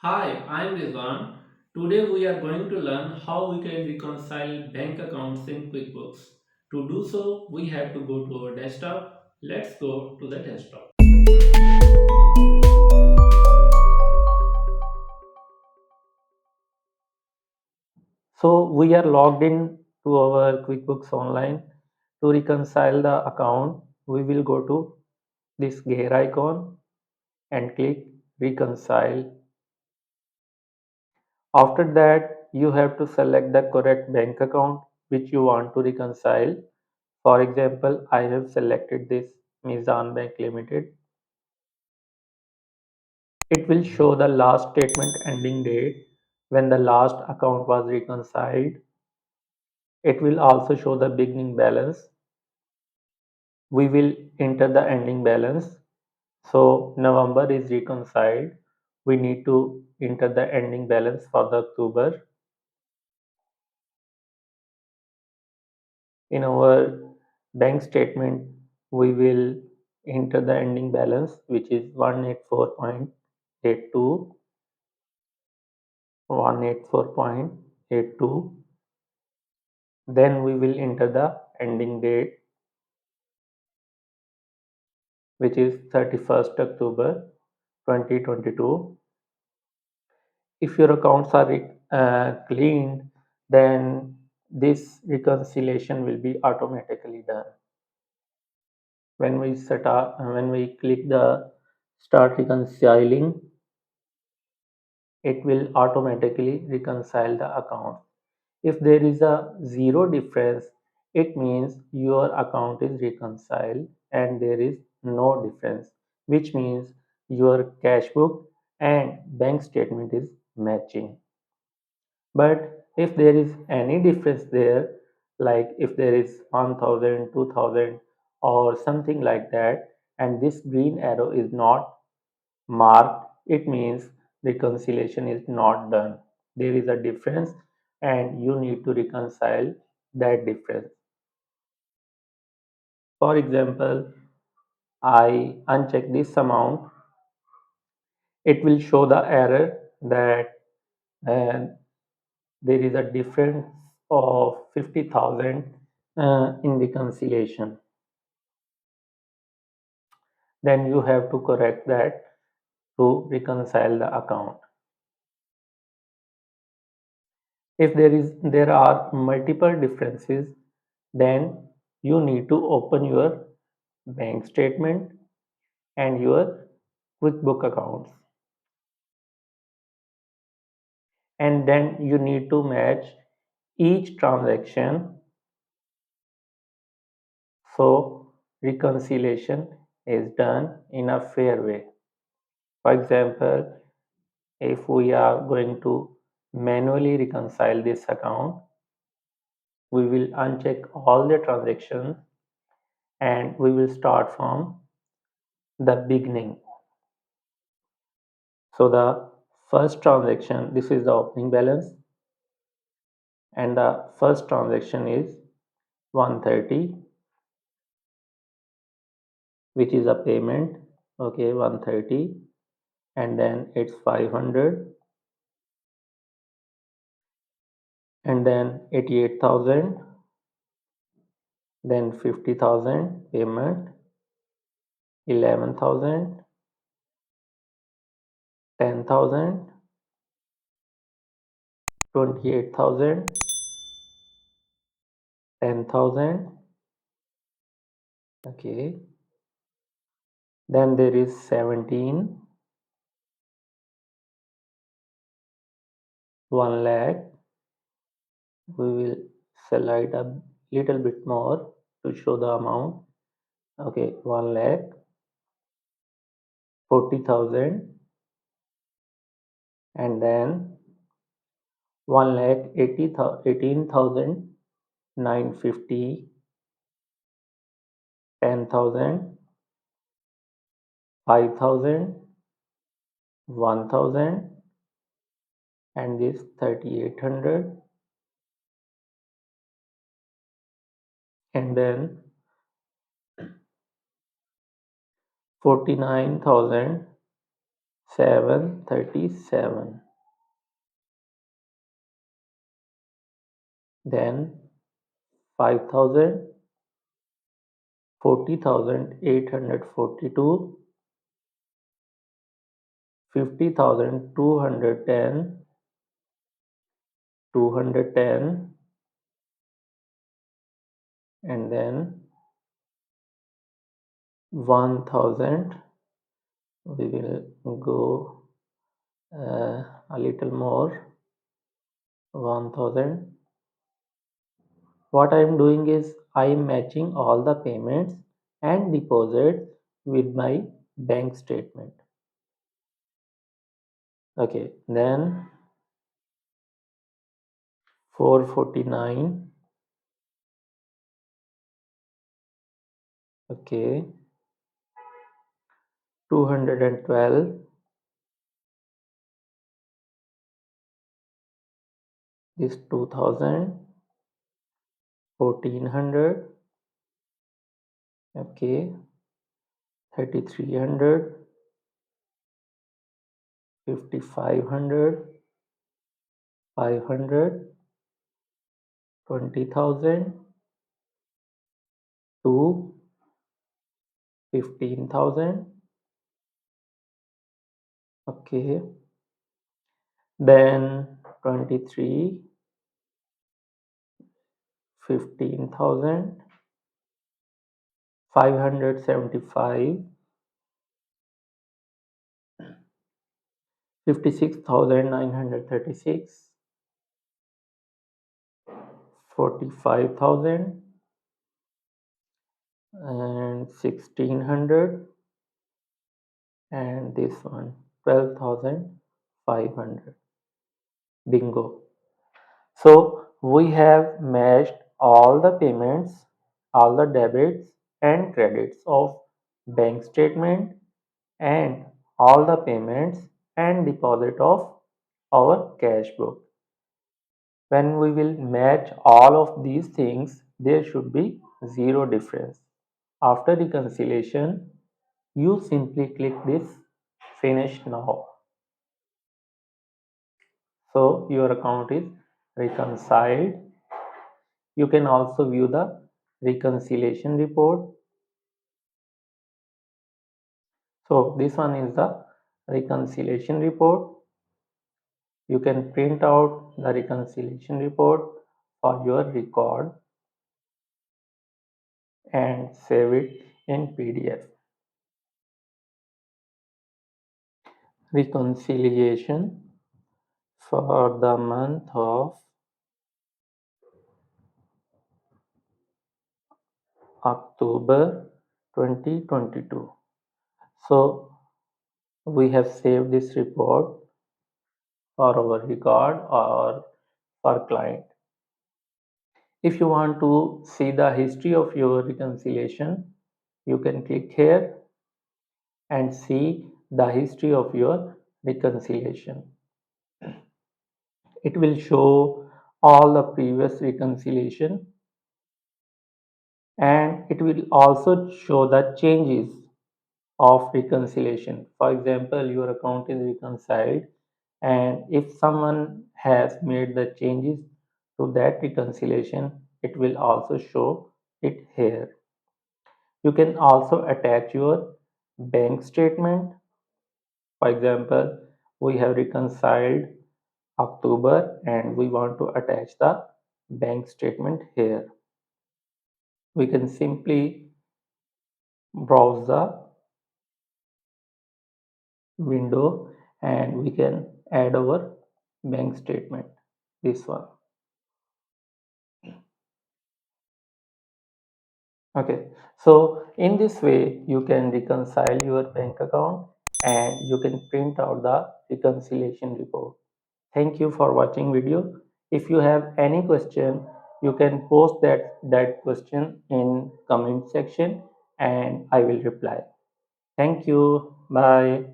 Hi, I'm Rizwan. Today we are going to learn how we can reconcile bank accounts in QuickBooks. To do so, we have to go to our desktop. Let's go to the desktop. So we are logged in to our QuickBooks Online. To reconcile the account, we will go to this gear icon and click reconcile. After that, you have to select the correct bank account which you want to reconcile. For example, I have selected this Mizan Bank Limited. It will show the last statement ending date when the last account was reconciled. It will also show the beginning balance. We will enter the ending balance. So November is reconciled. We need to enter the ending balance for the October. In our bank statement, we will enter the ending balance which is 184.82, 184.82. Then we will enter the ending date which is 31st October 2022. If your accounts are cleaned, then this reconciliation will be automatically done. When we click the start reconciling, it will automatically reconcile the account. If there is a zero difference, it means your account is reconciled and there is no difference, which means your cash book and bank statement is matching. But if there is any difference there, like if there is 1000, 2000, or something like that, and this green arrow is not marked, it means reconciliation is not done. There is a difference and you need to reconcile that difference. For example, I uncheck this amount, it will show the error that uh, there is a difference of 50,000 in reconciliation. Then you have to correct that to reconcile the account. If there are multiple differences, then you need to open your bank statement and your QuickBook accounts, and then you need to match each transaction so reconciliation is done in a fair way. For example, if we are going to manually reconcile this account, we will uncheck all the transactions and we will start from the beginning. So the first transaction, this is the opening balance, and the first transaction is 130, which is a payment. Okay, 130, and then it's 500, and then 88,000, then 50,000 payment, 11,000, 10,000, 28,000, 10,000. Okay, then there is 17, 1 lakh. We will select a little bit more to show the amount. Okay, 1 lakh, 40,000, and then 1 lakh 18,950, 10,000, 5,000, 1,000, and this 3,800, and then 49,600. 737. Then 5,000, 40,842, 50,210, 210, and then 1,000. We will go a little more. 1,000. What I am doing is I am matching all the payments and deposits with my bank statement. Okay, then 449. Okay, 212. This 2,000. 1,400. Okay, 3,300. 5,500. 500. 20,000. 2. 15,000. Okay, then 23. 15,000. 575. 56,936. 45,000 and 1,600, and this one 12,500. Bingo. So we have matched all the payments, all the debits and credits of bank statement and all the payments and deposit of our cash book. When we will match all of these things, there should be zero difference. After reconciliation, you simply click this finish now. So your account is reconciled. You can also view the reconciliation report. So this one is the reconciliation report. You can print out the reconciliation report for your record and save it in PDF. Reconciliation for the month of October 2022. So we have saved this report for our record or for client. If you want to see the history of your reconciliation, you can click here and see the history of your reconciliation. It will show all the previous reconciliation, and it will also show the changes of reconciliation. For example, your account is reconciled, and if someone has made the changes to that reconciliation, it will also show it here. You can also attach your bank statement. For example, we have reconciled October and we want to attach the bank statement here. We can simply browse the window and we can add our bank statement, this one. Okay, so in this way you can reconcile your bank account and you can print out the reconciliation report. Thank you for watching video. If you have any question, you can post that question in comment section and I will reply. Thank you. Bye.